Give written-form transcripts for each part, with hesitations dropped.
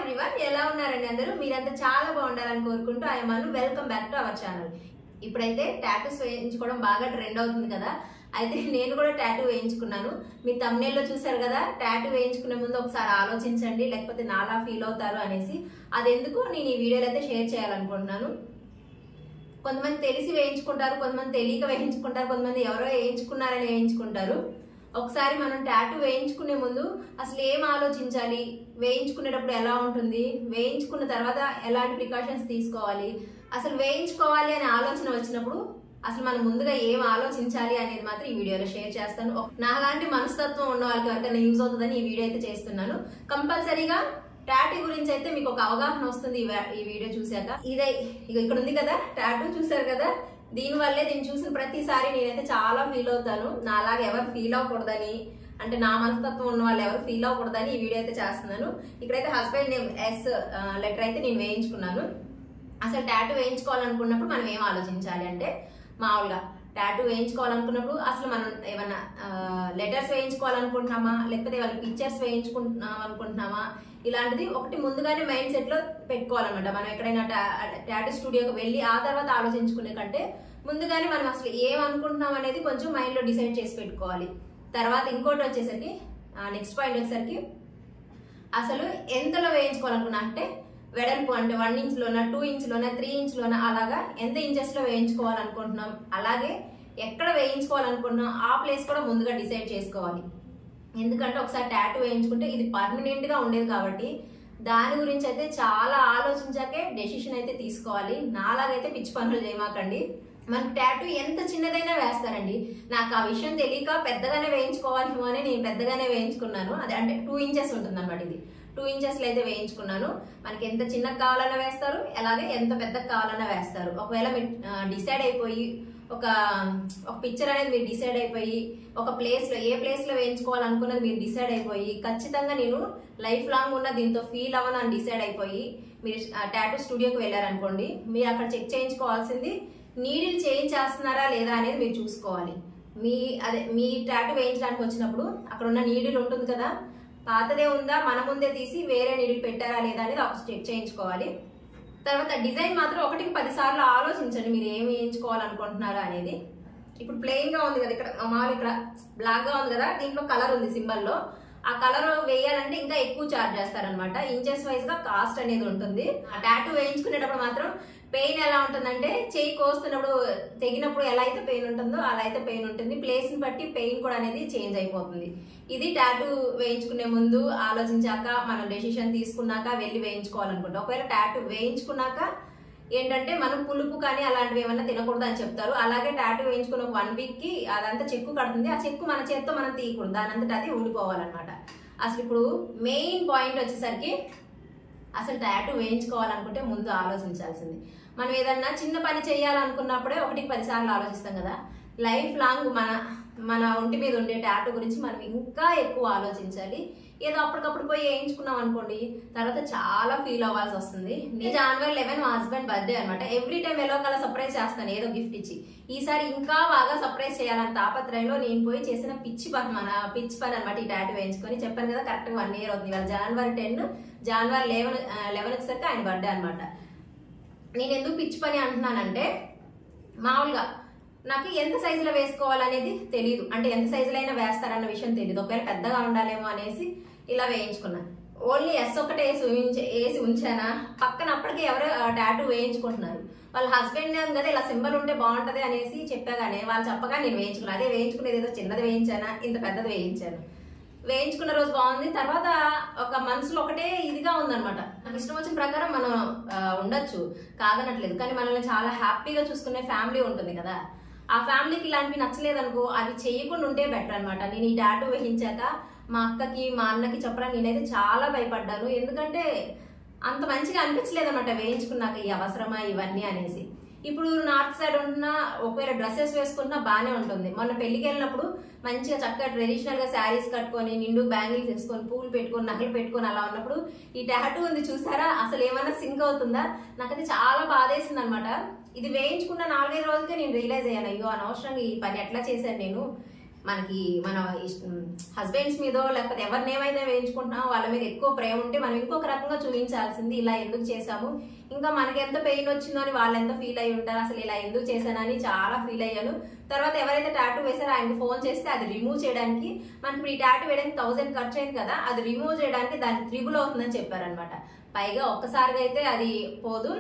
Everyone, ఎలా ఉన్నారండి అందరూ? మీరంతా చాలా బాగుండాలని కోరుకుంటూ I'm welcome back to our channel. ఇప్పుడైతే టాటూస్ వేయించుకోవడం బాగా ట్రెండ్ అవుతుంది కదా. అయితే నేను కూడా టాటూ వేయించుకున్నాను. మీ థంబ్నెయిల్లో చూసారు కదా. టాటూ వేయించుకునే ముందు ఒకసారి ఆలోచించండి, లేకపోతే నాలా ఫీల్ అవుతారు అనేసి. అది ఎందుకు నేను ఈ వీడియోలో అయితే షేర్ చేయాలనుకుంటున్నాను. కొంతమంది తెలిసి వేయించుకుంటారు, కొంతమంది తెలియక వేయించుకుంటారు, కొంతమంది ఎవరో వేయించుకున్నారని వేయించుకుంటారు. ఒకసారి మనం టాటూ వేయించుకునే ముందు అసలు ఏం ఆలోచించాలి, వేయించుకునేటప్పుడు ఎలా ఉంటుంది, వేయించుకున్న తర్వాత ఎలాంటి ప్రికాషన్స్ తీసుకోవాలి, అసలు వేయించుకోవాలి అనే ఆలోచన వచ్చినప్పుడు అసలు మనం ముందుగా ఏం ఆలోచించాలి అనేది మాత్రం ఈ వీడియోలో షేర్ చేస్తాను. నాలాంటి మనస్తత్వం ఉన్న వాళ్ళకి ఎవరికైనా యూజ్ అవుతుందని ఈ వీడియో అయితే చేస్తున్నాను. కంపల్సరీగా టాటూ గురించి అయితే మీకు ఒక అవగాహన వస్తుంది ఈ వీడియో చూసాక. ఇదే ఇక్కడ ఉంది కదా టాటూ, చూసారు కదా. దీనివల్లే దీన్ని చూసిన ప్రతిసారి నేనైతే చాలా ఫీల్ అవుతాను. నాలాగా ఎవరు ఫీల్ అవ్వకూడదని, అంటే నా మనస్తత్వం ఉన్న వాళ్ళు ఎవరు ఫీల్ అవ్వకూడదని ఈ వీడియో అయితే చేస్తున్నాను. ఇక్కడైతే హస్బెండ్ నేమ్ ఎస్ లెటర్ అయితే నేను వేయించుకున్నాను. అసలు టాటూ వేయించుకోవాలనుకున్నప్పుడు మనం ఏం ఆలోచించాలి అంటే, మామూలుగా టాటూ వేయించుకోవాలనుకున్నప్పుడు అసలు మనం ఏమన్నా లెటర్స్ వేయించుకోవాలనుకుంటున్నామా, లేకపోతే వాళ్ళ పిక్చర్స్ వేయించుకుంటున్నాం అనుకుంటున్నామా, ఇలాంటిది ఒకటి ముందుగానే మైండ్ సెట్ లో పెట్టుకోవాలన్నమాట. మనం ఎక్కడైనా టాటూ స్టూడియోకి వెళ్ళి ఆ తర్వాత ఆలోచించుకునే కంటే ముందుగానే మనం అసలు ఏం అనుకుంటున్నాం అనేది కొంచెం మైండ్ లో డిసైడ్ చేసి పెట్టుకోవాలి. తర్వాత ఇంకోటి వచ్చేసరికి నెక్స్ట్ పాయింట్ వచ్చేసరికి అసలు ఎంతలో వేయించుకోవాలనుకున్నా, అంటే వెడల్పు అంటే 1 ఇంచ్లోనా, 2 ఇంచ్లోనా, 3 ఇంచ్లోనా, అలాగా ఎంత ఇంచెస్ లో వేయించుకోవాలనుకుంటున్నాం, అలాగే ఎక్కడ వేయించుకోవాలనుకుంటున్నాం ఆ ప్లేస్ కూడా ముందుగా డిసైడ్ చేసుకోవాలి. ఎందుకంటే ఒకసారి టాటూ వేయించుకుంటే ఇది పర్మనెంట్ గా ఉండేది కాబట్టి దాని గురించి అయితే చాలా ఆలోచించాకే డెసిషన్ అయితే తీసుకోవాలి. నాలాగైతే పిచ్చి పనులు చేయమాకండి. మనకు టాటూ ఎంత చిన్నదైనా వేస్తారండి. నాకు ఆ విషయం తెలియక పెద్దగానే వేయించుకోవాలేమో అని నేను పెద్దగానే వేయించుకున్నాను. అదే అంటే 2 ఇంచెస్ ఉంటుంది అనమాట. ఇది 2 ఇంచెస్ లో అయితే వేయించుకున్నాను. మనకి ఎంత చిన్నగా కావాలన్నా వేస్తారు, అలాగే ఎంత పెద్దగా కావాలన్నా వేస్తారు. ఒకవేళ మీరు డిసైడ్ అయిపోయి ఒక పిక్చర్ అనేది మీరు డిసైడ్ అయిపోయి ఒక ప్లేస్ లో ఏ ప్లేస్ లో వేయించుకోవాలనుకున్నది మీరు డిసైడ్ అయిపోయి ఖచ్చితంగా నేను లైఫ్ లాంగ్ ఉన్న దీంతో ఫీల్ అవ్వను అని డిసైడ్ అయిపోయి మీరు టాటూ స్టూడియోకి వెళ్ళారనుకోండి, మీరు అక్కడ చెక్ చేయించుకోవాల్సింది నీడిల్ చేంజ్ చేస్తున్నారా లేదా అనేది మీరు చూసుకోవాలి. మీ టాటూ వేయించడానికి వచ్చినప్పుడు అక్కడ ఉన్న నీడిల్ ఉంటుంది కదా, పాతదే ఉందా, మన ముందే తీసి వేరే నీడిల్ పెట్టారా లేదా అనేది ఒక చెక్ చేయించుకోవాలి. తర్వాత డిజైన్ మాత్రం 1కి 10 సార్లు ఆలోచించండి మీరు ఏమి వేయించుకోవాలనుకుంటున్నారా అనేది. ఇప్పుడు ప్లెయిన్ గా ఉంది కదా, ఇక్కడ మామూలు ఇక్కడ బ్లాక్ గా ఉంది కదా, దీంట్లో కలర్ ఉంది సింబల్లో. ఆ కలర్ వేయాలంటే ఇంకా ఎక్కువ చార్జ్ చేస్తారనమాట. ఇంచెస్ వైజ్ గా కాస్ట్ అనేది ఉంటుంది. ఆ టాటూ వేయించుకునేటప్పుడు మాత్రం పెయిన్ ఎలా ఉంటుందంటే, చేయి కోస్తున్నప్పుడు తెగినప్పుడు ఎలా అయితే పెయిన్ ఉంటుందో అలా అయితే పెయిన్ ఉంటుంది. ప్లేస్ ని బట్టి పెయిన్ కూడా అనేది చేంజ్ అయిపోతుంది. ఇది టాటూ వేయించుకునే ముందు ఆలోచించాక మనం డెసిషన్ తీసుకున్నాక వెళ్ళి వేయించుకోవాలనుకుంటాం. ఒకవేళ టాటూ వేయించుకున్నాక ఏంటంటే మనం పులుపు కానీ అలాంటివి ఏమన్నా తినకూడదు అని చెప్తారు. అలాగే టాటూ వేయించుకున్న 1 వీక్ కి అదంతా చెక్కు కడుతుంది. ఆ చెక్కు మన చేత్తో మనం తీయకూడదు, దానంతట అది ఊడిపోవాలన్నమాట. అసలు ఇప్పుడు మెయిన్ పాయింట్ వచ్చేసరికి అసలు టాటూ వేయించుకోవాలనుకుంటే ముందు ఆలోచించాల్సింది. మనం ఏదన్నా చిన్న పని చేయాలనుకున్నప్పుడే 1కి 10 సార్లు ఆలోచిస్తాం కదా. లైఫ్ లాంగ్ మన ఒంటి మీద ఉండే టాటూ గురించి మనం ఇంకా ఎక్కువ ఆలోచించాలి. ఏదో అప్పటికప్పుడు పోయి వేయించుకున్నాం అనుకోండి, తర్వాత చాలా ఫీల్ అవ్వాల్సి వస్తుంది. January 11 మా హస్బెండ్ బర్త్డే అనమాట. ఎవ్రీ టైం ఎలా కలా సర్ప్రైజ్ చేస్తాను ఏదో గిఫ్ట్ ఇచ్చి. ఈసారి ఇంకా బాగా సర్ప్రైజ్ చేయాలని తాపత్రయంలో నేను పోయి చేసిన పిచ్చి పని అనమాట ఈ టాటూ వేయించుకొని. చెప్పాను కదా కరెక్ట్ 1 ఇయర్ అవుతుంది. ఇవాళ January 10, January 11 వచ్చేసరికి ఆయన బర్త్డే అనమాట. నేను ఎందుకు పిచ్చి పని అంటున్నానంటే, మామూలుగా నాకు ఎంత సైజులో వేసుకోవాలనేది తెలియదు, అంటే ఎంత సైజులో అయినా వేస్తారన్న విషయం తెలియదు. ఒకవేళ పెద్దగా ఉండాలేమో అనేసి ఇలా వేయించుకున్నాను. ఓన్లీ ఎస్ ఒకటే వేసి ఉంచానా, పక్కన అప్పటికే ఎవరో టాటూ వేయించుకుంటున్నారు. వాళ్ళ హస్బెండ్ నేమ్ కదా ఇలా సింబల్ ఉంటే బాగుంటది అనేసి చెప్పాగానే వాళ్ళు చెప్పగా నేను వేయించుకున్నాను. అదే వేయించుకునేది ఏదో చిన్నది వేయించానా, ఇంత పెద్దది వేయించాను. వేయించుకున్న రోజు బాగుంది. తర్వాత ఒక మనసులో ఒకటే ఇదిగా ఉందనమాట. నాకు ఇష్టం వచ్చిన ప్రకారం మనం ఉండొచ్చు, కాదనట్లేదు, కానీ మనల్ని చాలా హ్యాపీగా చూసుకునే ఫ్యామిలీ ఉంటుంది కదా. ఆ ఫ్యామిలీకి ఇలాంటివి నచ్చలేదు అనుకో, అవి చేయకుండా ఉంటే బెటర్ అనమాట. నేను ఈ టాటూ వేయించాక మా అక్కకి మా అన్నకి చెప్పడానికి నేనైతే చాలా భయపడ్డాను. ఎందుకంటే అంత మంచిగా అనిపించలేదు అనమాట వేయించుకున్నాక, ఈ అవసరమా ఇవన్నీ అనేసి. ఇప్పుడు నార్త్ సైడ్ ఉంటున్నా ఒకవేళ డ్రెస్సెస్ వేసుకున్నా బాగానే ఉంటుంది. మొన్న పెళ్లికి వెళ్ళినప్పుడు మంచిగా చక్కగా ట్రెడిషనల్ గా శారీస్ కట్టుకొని, నిండు బ్యాంగిల్స్ వేసుకొని, పూలు పెట్టుకొని, నగలు పెట్టుకొని అలా ఉన్నప్పుడు ఈ టాటూ ఉంది చూసారా, అసలు ఏమైనా సింక్ అవుతుందా? నాకైతే చాలా బాధేసింది అనమాట. ఇది వేయించుకున్న 4-5 రోజులకే నేను రియలైజ్ అయ్యాను, అయ్యో అనవసరంగా ఈ పని ఎట్లా చేశాను నేను. మనకి మన హస్బెండ్స్ మీదో లేకపోతే ఎవరిని ఏమైతే వేయించుకుంటున్నామో వాళ్ళ మీద ఎక్కువ ప్రేమ ఉంటే మనం ఇంకొక రకంగా చూపించాల్సింది. ఇలా ఎందుకు చేశాము, ఇంకా మనకి ఎంత పెయిన్ వచ్చిందో అని వాళ్ళు ఎంత ఫీల్ అయ్యి ఉంటారు, అసలు ఇలా ఎందుకు చేశానని చాలా ఫీల్ అయ్యాను. తర్వాత ఎవరైతే టాటూ వేసారో ఆయనకు ఫోన్ చేస్తే అది రిమూవ్ చేయడానికి మనకి ఇప్పుడు ఈ టాటూ వేయడానికి 1000 ఖర్చు అయింది కదా, అది రిమూవ్ చేయడానికి దానికి 3 అవుతుందని చెప్పారనమాట. పైగా ఒక్కసారిగా అయితే అది పోదు,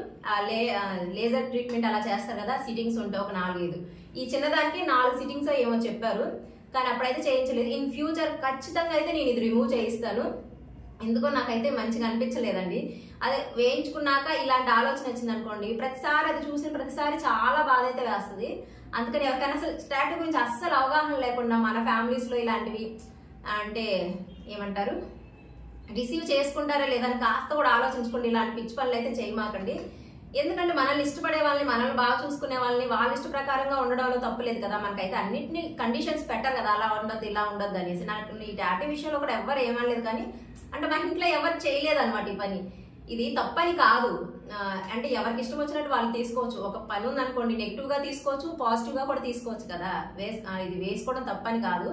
లేజర్ ట్రీట్మెంట్ అలా చేస్తారు కదా, సిట్టింగ్స్ ఉంటాయి ఒక 4-5. ఈ చిన్నదానికి 4 సిట్టింగ్స్ ఏమో చెప్పారు, కానీ అప్పుడైతే చేయించలేదు. ఇన్ ఫ్యూచర్ ఖచ్చితంగా అయితే నేను ఇది రిమూవ్ చేయిస్తాను. ఎందుకో నాకైతే మంచిగా అనిపించలేదండి. అదే వేయించుకున్నాక ఇలాంటి ఆలోచన వచ్చింది అనుకోండి, ప్రతిసారి అది చూసిన ప్రతిసారి చాలా బాధ అయితే వేస్తుంది. అందుకని ఎవరికైనా అసలు టాటూ గురించి అస్సలు అవగాహన లేకుండా మన ఫ్యామిలీస్లో ఇలాంటివి అంటే ఏమంటారు రిసీవ్ చేసుకుంటారా లేదని కాస్త కూడా ఆలోచించుకోండి. ఇలాంటి పిచ్చి పనులు అయితే చేయమాకండి. ఎందుకంటే మనల్ని ఇష్టపడే వాళ్ళని, మనల్ని బాగా చూసుకునే వాళ్ళని వాళ్ళ ఇష్ట ప్రకారంగా ఉండడంలో తప్పులేదు కదా. మనకైతే అన్నింటినీ కండిషన్స్ పెట్టారు కదా, అలా ఉండద్దు ఇలా ఉండద్దు అనేసి. నాకు ఈ టాటూ విషయంలో కూడా ఎవరు ఏమనలేదు, కానీ అంటే మా ఇంట్లో ఎవరు చేయలేదు అనమాట ఈ పని. ఇది తప్పని కాదు, అంటే ఎవరికి ఇష్టం వచ్చినట్టు వాళ్ళు తీసుకోవచ్చు. ఒక పని ఉందనుకోండి, నెగిటివ్గా తీసుకోవచ్చు, పాజిటివ్గా కూడా తీసుకోవచ్చు కదా. ఇది వేసుకోవడం తప్పని కాదు,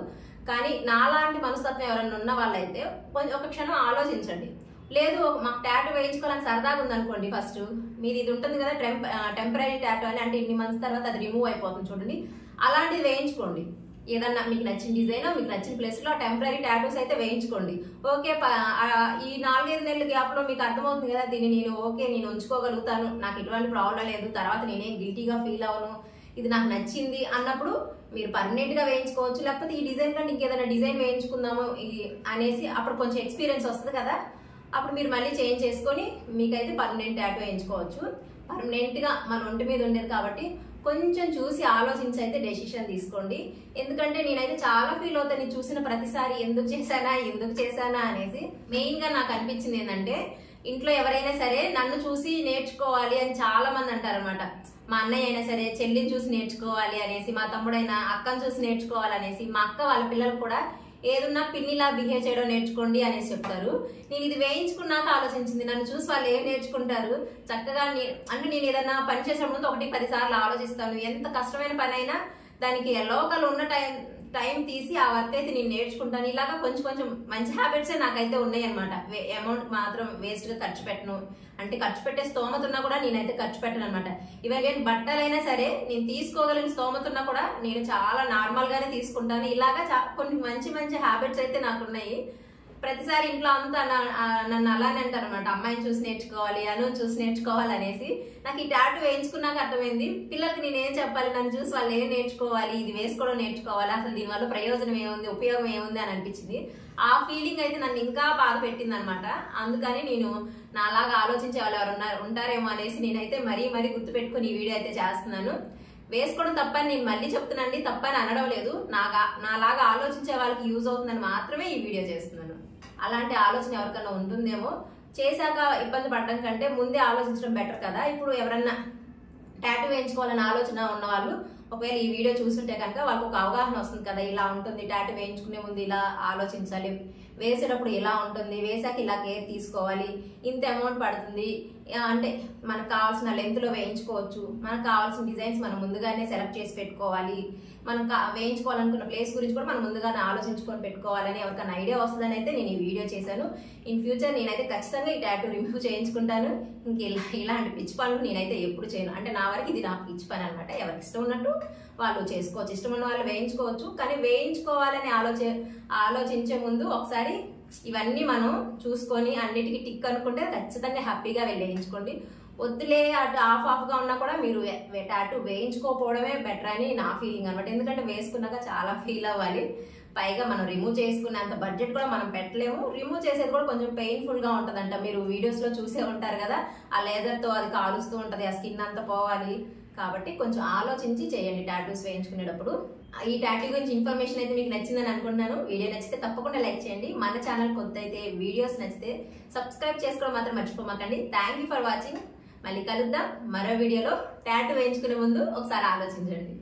కానీ నాలాంటి మనస్తత్వం ఎవరైనా ఉన్న వాళ్ళైతే కొంచెం ఒక క్షణం ఆలోచించండి. లేదు మాకు టాటూ వేయించుకోవాలని సరదాగా ఉందనుకోండి, ఫస్ట్ మీరు ఇది ఉంటుంది కదా టెంపరీ టాటూ అని, అంటే ఇన్ని మంత్స్ తర్వాత అది రిమూవ్ అయిపోతుంది చూడండి, అలాంటిది వేయించుకోండి. ఏదన్నా మీకు నచ్చిన డిజైన్, మీకు నచ్చిన ప్లేస్లో టెంపరీ టాటూస్ అయితే వేయించుకోండి. ఓకే, ఈ 4-5 నెలల గ్యాప్లో మీకు అర్థమవుతుంది కదా, దీన్ని నేను ఉంచుకోగలుగుతాను, నాకు ఎటువంటి ప్రాబ్లం లేదు, తర్వాత నేనేం గిల్టీగా ఫీల్ అవను, ఇది నాకు నచ్చింది అన్నప్పుడు మీరు పర్మనెంట్గా వేయించుకోవచ్చు. లేకపోతే ఈ డిజైన్ కంటే ఇంకేదైనా డిజైన్ వేయించుకుందాము ఇది అనేసి అప్పుడు కొంచెం ఎక్స్పీరియన్స్ వస్తుంది కదా, అప్పుడు మీరు మళ్ళీ చేంజ్ చేసుకొని మీకైతే పర్మనెంట్ టాటూ వేయించుకోవచ్చు. పర్మనెంట్గా మన ఒంటి మీద ఉండేది కాబట్టి కొంచెం చూసి ఆలోచించి అయితే డెసిషన్ తీసుకోండి. ఎందుకంటే నేనైతే చాలా ఫీల్ అవుతాను చూసిన ప్రతిసారి, ఎందుకు చేశానా అనేసి. మెయిన్గా నాకు అనిపించింది ఏంటంటే, ఇంట్లో ఎవరైనా సరే నన్ను చూసి నేర్చుకోవాలి అని చాలా మంది అంటారనమాట. మా అన్నయ్య అయినా సరే చెల్లిని చూసి నేర్చుకోవాలి అనేసి, మా తమ్ముడైనా అక్కను చూసి నేర్చుకోవాలనేసి, మా అక్క వాళ్ళ పిల్లలు కూడా ఏదున్నా పిన్నిలా బిహేవ్ చేయడం నేర్చుకోండి అనేసి చెప్తారు. నేను ఇది వేయించుకున్నాక ఆలోచించింది, నన్ను చూసి వాళ్ళు ఏం నేర్చుకుంటారు, చక్కగా అంటే నేను ఏదైనా పని చేసే ముందు 1-10 సార్లు ఆలోచిస్తాను. ఎంత కష్టమైన పని అయినా దానికి లోకల్ ఉన్న టైం తీసి ఆ వర్క్ అయితే నేను నేర్చుకుంటాను. ఇలాగా కొంచెం మంచి హ్యాబిట్సే నాకైతే ఉన్నాయి అనమాట. అమౌంట్ మాత్రం వేస్ట్గా ఖర్చు పెట్టను, అంటే ఖర్చు పెట్టే స్తోమత ఉన్నా కూడా నేనైతే ఖర్చు పెట్టను అనమాట. ఈవెన్ బట్టలైనా సరే నేను తీసుకోగలిగిన స్తోమత ఉన్నా కూడా నేను చాలా నార్మల్గానే తీసుకుంటాను. ఇలాగా కొన్ని మంచి హ్యాబిట్స్ అయితే నాకున్నాయి. ప్రతిసారి ఇంట్లో అంతా నన్ను అలానే అంటారు అనమాట, అమ్మాయిని చూసి నేర్చుకోవాలి, చూసి నేర్చుకోవాలి అనేసి. నాకు ఈ టాటూ వేయించుకున్నాక అర్థమైంది, పిల్లలకి నేను ఏం చెప్పాలి, నన్ను చూసి వాళ్ళు ఏం నేర్చుకోవాలి, ఇది వేసుకోవడం నేర్చుకోవాలి, అసలు దీనివల్ల ప్రయోజనం ఏముంది, ఉపయోగం ఏముంది అని అనిపించింది. ఆ ఫీలింగ్ అయితే నన్ను ఇంకా బాధ పెట్టింది అనమాట. అందుకని నేను నాలాగా ఆలోచించే వాళ్ళు ఎవరు ఉంటారేమో అనేసి నేనైతే మరీ గుర్తుపెట్టుకుని ఈ వీడియో అయితే చేస్తున్నాను. వేసుకోవడం తప్పని నేను మళ్ళీ చెప్తున్నానండి, తప్పని అనడం లేదు. నాలాగా ఆలోచించే వాళ్ళకి యూజ్ అవుతుందని మాత్రమే ఈ వీడియో చేస్తున్నాను. అలాంటి ఆలోచన ఎవరికైనా ఉంటుందేమో, చేశాక ఇబ్బంది పడడం కంటే ముందే ఆలోచించడం బెటర్ కదా. ఇప్పుడు ఎవరన్నా టాటూ వేయించుకోవాలని ఆలోచన ఉన్న వాళ్ళు ఒకవేళ ఈ వీడియో చూస్తుంటే కనుక వాళ్ళకి ఒక అవగాహన వస్తుంది కదా, ఇలా ఉంటుంది, టాటూ వేయించుకునే ముందు ఇలా ఆలోచించాలి, వేసేటప్పుడు ఇలా ఉంటుంది, వేసాక ఇలా కేర్ తీసుకోవాలి, ఇంత అమౌంట్ పడుతుంది, అంటే మనకు కావాల్సిన లెంత్లో వేయించుకోవచ్చు, మనకు కావాల్సిన డిజైన్స్ మనం ముందుగానే సెలెక్ట్ చేసి పెట్టుకోవాలి, మనం వేయించుకోవాలనుకున్న ప్లేస్ గురించి కూడా మనం ముందుగానే ఆలోచించుకొని పెట్టుకోవాలని ఎవరికైనా ఐడియా వస్తుందని అయితే నేను ఈ వీడియో చేశాను. ఇన్ ఫ్యూచర్ నేనైతే ఖచ్చితంగా ఈ టాటూ రిమూవ్ చేయించుకుంటాను. ఇంక ఇలాంటి పిచ్చి పనులు నేనైతే ఎప్పుడు చేయను. అంటే నా వరకు ఇది నాకు పిచ్చి పని అనమాట. ఎవరికి ఇష్టం ఉన్నట్టు వాళ్ళు చేసుకోవచ్చు, ఇష్టం ఉన్న వాళ్ళు వేయించుకోవచ్చు. కానీ వేయించుకోవాలని ఆలోచించే ముందు ఒకసారి ఇవన్నీ మనం చూసుకొని అన్నిటికీ టిక్ అనుకుంటే ఖచ్చితంగా హ్యాపీగా వేయించుకోండి. వద్దులే అటు ఆఫ్గా ఉన్నా కూడా మీరు టాటూ వేయించుకోకపోవడమే బెటర్ అని నా ఫీలింగ్ అనమాట. ఎందుకంటే వేసుకున్నాక చాలా ఫీల్ అవ్వాలి. పైగా మనం రిమూవ్ చేసుకునేంత బడ్జెట్ కూడా మనం పెట్టలేము. రిమూవ్ చేసేది కూడా కొంచెం పెయిన్ఫుల్గా ఉంటుందంట. మీరు వీడియోస్లో చూసే ఉంటారు కదా, ఆ లేజర్తో అది కాలుస్తూ ఉంటుంది, ఆ స్కిన్ అంతా పోవాలి. కాబట్టి కొంచెం ఆలోచించి చేయండి టాటూస్ వేయించుకునేటప్పుడు. ఈ టాటూ గురించి ఇన్ఫర్మేషన్ అయితే మీకు నచ్చిందని అనుకుంటున్నాను. వీడియో నచ్చితే తప్పకుండా లైక్ చేయండి. మన ఛానల్ కొత్త అయితే వీడియోస్ నచ్చితే సబ్స్క్రైబ్ చేసుకోవడం మాత్రం మర్చిపోమాకండి. Thank you for watching. మళ్ళీ కలుద్దాం మరో వీడియోలో. టాటూ వేయించుకునే ముందు ఒకసారి ఆలోచించండి.